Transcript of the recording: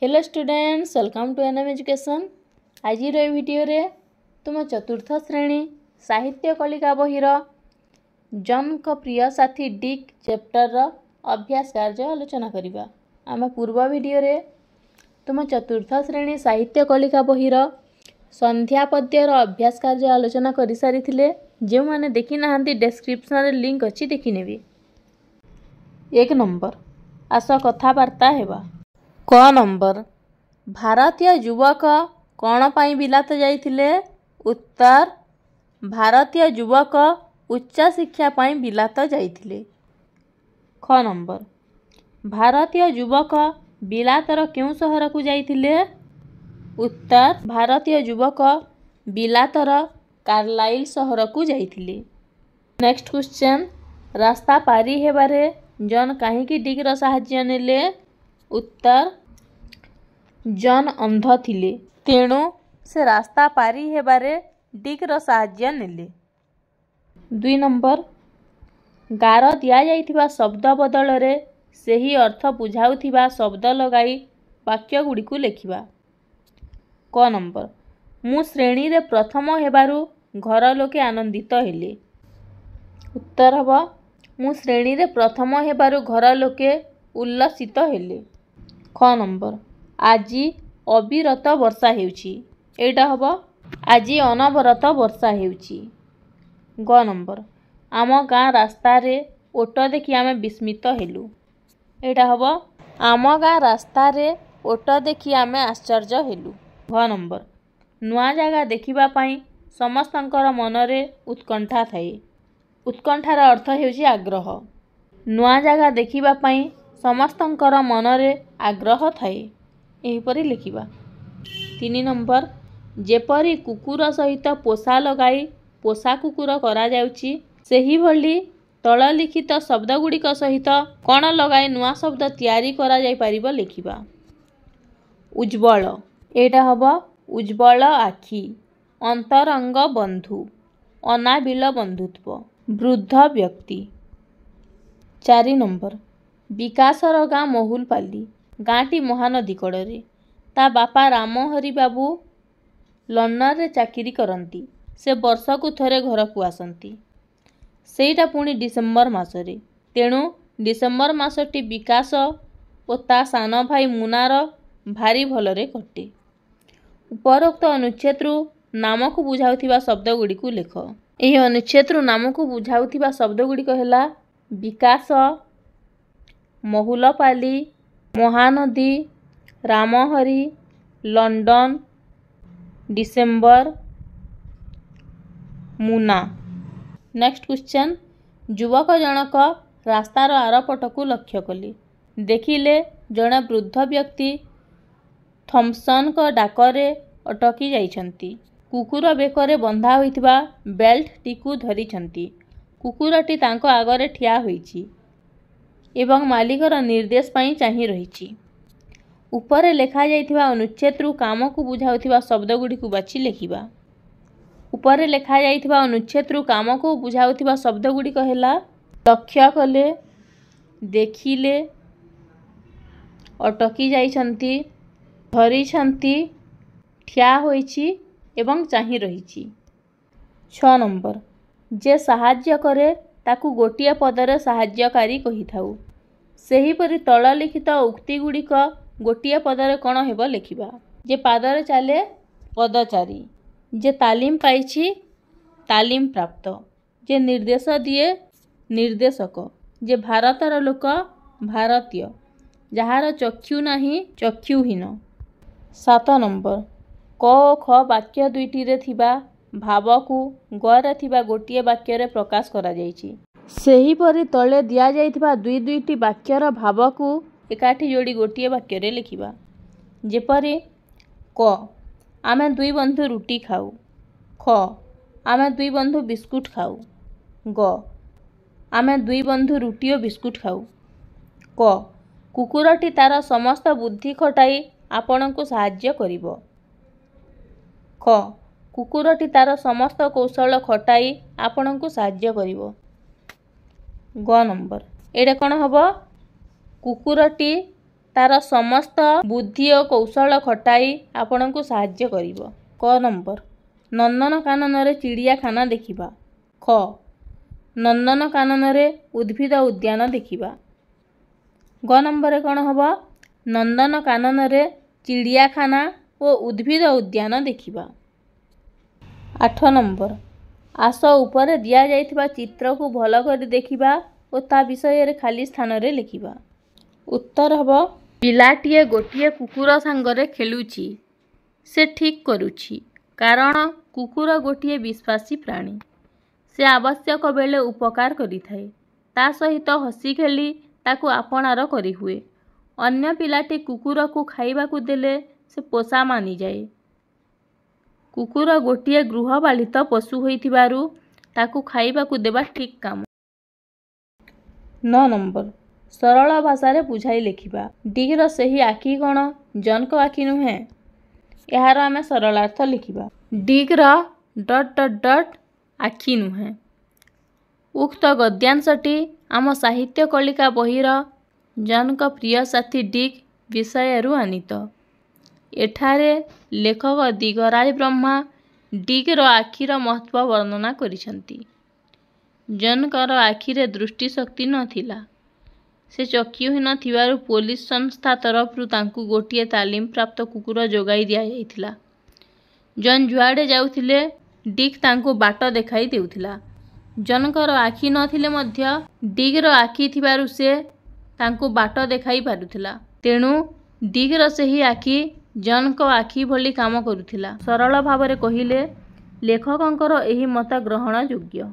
Hello students, welcome to NM education. आज video रे तुम चतुर्थ श्रेणी साहित्य कलिका बहिर जन को प्रिय साथी डिक चैप्टर अभ्यास कार्य आलोचना करिबा। आम पूर्व वीडियो रे तुम चतुर्थ श्रेणी साहित्य कलिका बहिर संध्या पद्यर अभ्यास कार्य आलोचना कर सारी जो मैंने देखी ना डिस्क्रिप्शन रे लिंक अच्छी देखी नेबी। 1 नंबर आस कथबार्ता हेबा। क नंबर भारतीय युवक कौन पाई बिलात जाइथिले? उत्तर भारतीय युवक उच्च शिक्षा पाई बिलात जाइथिले। ख नंबर भारतीय युवक बिलातर क्यों सहर को जाइथिले? उत्तर भारतीय युवक बिलातर कार्लाइल सहर को जाइथिले। नेक्स्ट क्वेश्चन, रास्ता पारी हेबारे जन काहींकी डिगर साहाय्य नेले? उत्तर जन अंध थिले तेणु से रास्ता पारी हेबारे डिगर साहाय्य नेले। 2 नंबर गार दिया जाइथिबा शब्द बदल रे सही अर्थ बुझाउथिबा शब्द लगाई वाक्य गुडी को लेखिबा। क नंबर मु श्रेणी रे प्रथम हेबारु घर लोके आनंदित हेले। उत्तर हबा मु श्रेणी रे प्रथम हेबारु घर लोके उल्लसित हेले। ख नंबर आजी अविरत वर्षा हेउची। एटा हबा आजी अनवरत वर्षा हेउची। ग नंबर आम गाँ रास्ता रे ओट देखि आमे विस्मित हेलु। एटा हबा आम गाँ रास्ता रे ओट देखि आमे आश्चर्य हेलु। घ नंबर नुआ जागा देखिबा पाई समस्तंकर मनरे उत्कंठा थाए। उत्कंठार अर्थ हेउची आग्रह। नुआ जागा देखिबा पाई समस्तंकर मनरे आग्रह थाए एहिपरि लिखिबा। 3 नंबर जेपरी कुकुर सहित पोषा लगाई पोषा कुकुर करा जाउची सेही भली तळ लिखित शब्द गुड़िक सहित कौन लगाई नुआ शब्द तैयारी करा जाई परिबो लिखिबा। उज्ज्वल एटा हबा उज्ज्वल आखि, अंतरंग बंधु, अनाबिल बंधुत्व, वृद्ध व्यक्ति। 4 नंबर विकासर गाँ महुलपाली गाँटी महानदी कड़े ता बापा रामहरि बाबू लंडन रे चाकरी करती। से वर्ष को थरे घर को आसती सेटा पुणी डिसेम्बर मासरे तेणु डिसेम्बर मासटी विकास और ता सान भाई मुनार भारी भलरे कटे। उपरोक्त अनुच्छेद नाम को बुझाउथिबा शब्द गुडी को लेख। एही अनुच्छेद नाम को बुझाउथिबा शब्द गुडी को हेला विकास, महुलपाली, महानदी, रामहरि, लंडन, डिसेम्बर, मुना। नेक्स्ट क्वेश्चन, युवक जनक रास्तार आरपट को लक्ष्य कले देखिले जड़े वृद्ध व्यक्ति थॉमसन को डाकरे अटकी जाइछंती। कुकुर बेकरे बंधा होइथिबा बेल्ट टीकू धरिछंती। कुकुरटी तांको आगरे ठिया होइछि एवं मालिकर निर्देश पाई चाही रहिछि। ऊपर लेखा जाइथिबा अनुच्छेद काम को बुझाउथिबा शब्द गुडी को बाछि लेखिबा। ऊपर लेखा जाइथिबा अनुच्छेद काम को बुझाउथिबा शब्द गुडी को हेला लक्ष्य कले, देखिले, अटकी जाइछंती, धरिछंती, ठिया होइछि एवं चाही रहिछि। 6 नंबर जे साहाय्य करे ताकू गोटिए पदरे साहाय्यकारी कहि थाउ सेहीपरि तळ लिखित उक्ति गुड़िक गोटिए पदरे कौन हेब लिखिबा। जे पादरे चले पदचारी, जे तालीम पाइछि तालीम प्राप्त, जे निर्देश दिए निर्देशक, जे भारतर लोक भारतीय, जहार चक्षु नाही चक्षुहीन। 7 नंबर क ओ ख वाक्य दुईटी रे थिबा भाव को गरे थिबा गोटिए वाक्य रे प्रकाश करा जाइछि। सेही परि तळे दिया जाइथिबा दुईटी वाक्यर भाव को एकाठी जोड़ी गोटिए वाक्य रे लिखिबा। जेपरि क आमे दुई बंधु रुटी खाऊ, ख आमे दुई बंधु बिस्कुट खाऊ, ग आमे दुई बंधु रुटी और बिस्कुट खाऊ, क कुकुरटी तार समस्त बुद्धि खटाई आपण को साहाय्य करिवो, ख कुकुरटी तार समस्त कौशल खटाई आपण को साहाय्य करिवो। ग नंबर एटा कौन हबो कुकुरटी तार समस्त बुद्धि और कौशल खटाई आपनकु साहाय्य करिवो। क नंबर नंदनकानन रे चिड़ियाखाना देखिबा। ख नंदनकानन रे उद्भिद उद्यान देखिबा। ग नंबर कौन हम नंदनकानन रे चिड़ियाखाना और उद्भिद उद्यान देखिबा। 8 नंबर आस उपरे दिया जाइथिबा चित्र को भल कर देखिबा और ता विषय रे खाली स्थान रे लिखिबा। उत्तर हब पिलाटीए गोटिए कुकुर सांगरे खेलुची से ठीक करुची कारण कुकुर गोटिए विश्वासी प्राणी से आवश्यक बेले उपकार करिथाए ता सहित हसी खेली ताकू आपणार करी हुए। अन्य पिलाटी कुकुर को खाइबा को देले से पोषा मानी जाए। कुकुर गोटिए गृहपालित पशु होइथिबारु ताकू खाइबा को देबा ठीक काम। 9 नंबर सरल भाषा रे बुझाई लिखिबा। डीर सही आखि कौन जन को आखि नुहे यार आमे सरलार्थ लिखिबा। डीर डट डट डट आखि नुहे। उक्त गद्यांशटी आम साहित्य कलिका बहिर जन को प्रिय साथी डिक विषयरु आनीत। एठारे लेखक दिगराज ब्रह्मा डिकर आखिर महत्व वर्णना करिसंती। जनकर आखिरे दृष्टि शक्ति नथिला से चक्षुहीन थिबारु पुलिस संस्था तरफरु तांकु गोटिए तालीम प्राप्त कुकुर जोगाई दिया जाइथिला। जन जुआडे जाउथिले डिक तांकु बाट देखाई देउथिला। जनकर आखि नथिले मध्य डिगर आखि थिबारु से तांकु बाट देखाई पारुथिला। तेणु डिगर सही आखि जनक आखि भली काम करुथिला। सरल भावरे कहिले लेखकंकर एही मत ग्रहण योग्य।